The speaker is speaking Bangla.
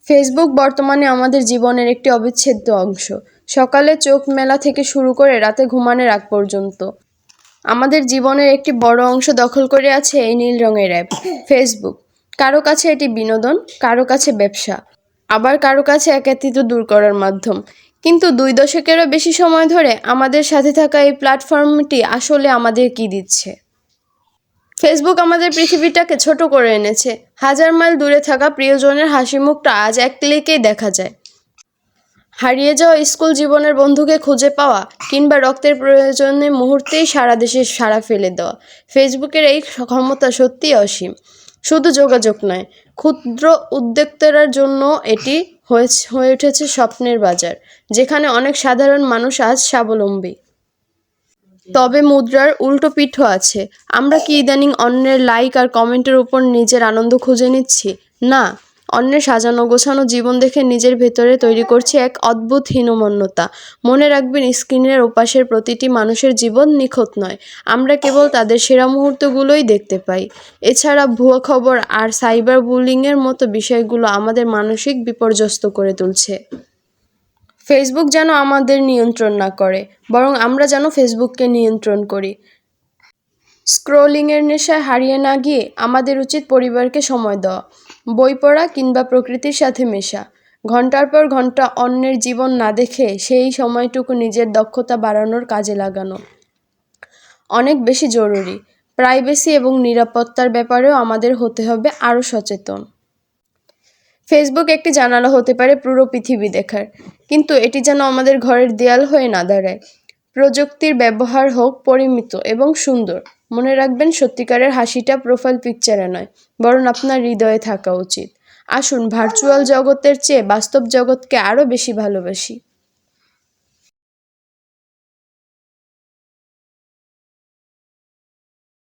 ফেসবুক বর্তমানে আমাদের জীবনের একটি অবিচ্ছেদ্য অংশ। সকালে চোখ মেলা থেকে শুরু করে রাতে ঘুমানোর আগ পর্যন্ত আমাদের জীবনের একটি বড় অংশ দখল করে আছে এই নীল রঙের অ্যাপ ফেসবুক। কারো কাছে এটি বিনোদন, কারো কাছে ব্যবসা, আবার কারো কাছে একাকিত্ব দূর করার মাধ্যম। কিন্তু 2 দশকেরও বেশি সময় ধরে আমাদের সাথে থাকা এই প্ল্যাটফর্মটি আসলে আমাদের কি দিচ্ছে? ফেসবুক আমাদের পৃথিবীটাকে ছোট করে এনেছে। হাজার মাইল দূরে থাকা প্রিয়জনের হাসি মুখটা আজ এক ক্লিকেই দেখা যায়। হারিয়ে যাওয়া স্কুল জীবনের বন্ধুকে খুঁজে পাওয়া কিংবা রক্তের প্রয়োজনে মুহূর্তেই সারা দেশে সাড়া ফেলে দেওয়া, ফেসবুকের এই ক্ষমতা সত্যিই অসীম। শুধু যোগাযোগ নয়, ক্ষুদ্র উদ্যোক্তার জন্য এটি হয়ে উঠেছে স্বপ্নের বাজার, যেখানে অনেক সাধারণ মানুষ আজ স্বাবলম্বী। তবে মুদ্রার উল্টো পিঠও আছে। আমরা কি ইদানিং অন্যের লাইক আর কমেন্টের উপর নিজের আনন্দ খুঁজে নিচ্ছি? না, অন্যের সাজানো গোছানো জীবন দেখে নিজের ভেতরে তৈরি করছি এক অদ্ভুত হীনমন্যতা। মনে রাখবেন, স্ক্রিনের ওপাশের প্রতিটি মানুষের জীবন নিখুঁত নয়। আমরা কেবল তাদের সেরা মুহূর্তগুলোই দেখতে পাই। এছাড়া ভুয়া খবর আর সাইবার বুলিংয়ের মতো বিষয়গুলো আমাদের মানসিক বিপর্যস্ত করে তুলছে। ফেসবুক যেন আমাদের নিয়ন্ত্রণ না করে, বরং আমরা যেন ফেসবুককে নিয়ন্ত্রণ করি। স্ক্রলিংয়ের নেশায় হারিয়ে না গিয়ে আমাদের উচিত পরিবারকে সময় দেওয়া, বই পড়া কিংবা প্রকৃতির সাথে মেশা। ঘন্টার পর ঘন্টা অন্যের জীবন না দেখে সেই সময়টুকু নিজের দক্ষতা বাড়ানোর কাজে লাগানো অনেক বেশি জরুরি। প্রাইভেসি এবং নিরাপত্তার ব্যাপারেও আমাদের হতে হবে আরও সচেতন। ফেসবুক একটি জানালা হতে পারে পুরো পৃথিবী দেখার, কিন্তু এটি যেন আমাদের ঘরের দেয়াল হয়ে না দাঁড়ায়। প্রযুক্তির ব্যবহার হোক পরিমিত এবং সুন্দর। মনে রাখবেন, সত্যিকারের হাসিটা প্রোফাইল পিকচারে নয়, বরং আপনার হৃদয়ে থাকা উচিত। আসুন ভার্চুয়াল জগতের চেয়ে বাস্তব জগৎকে আরও বেশি ভালোবাসি।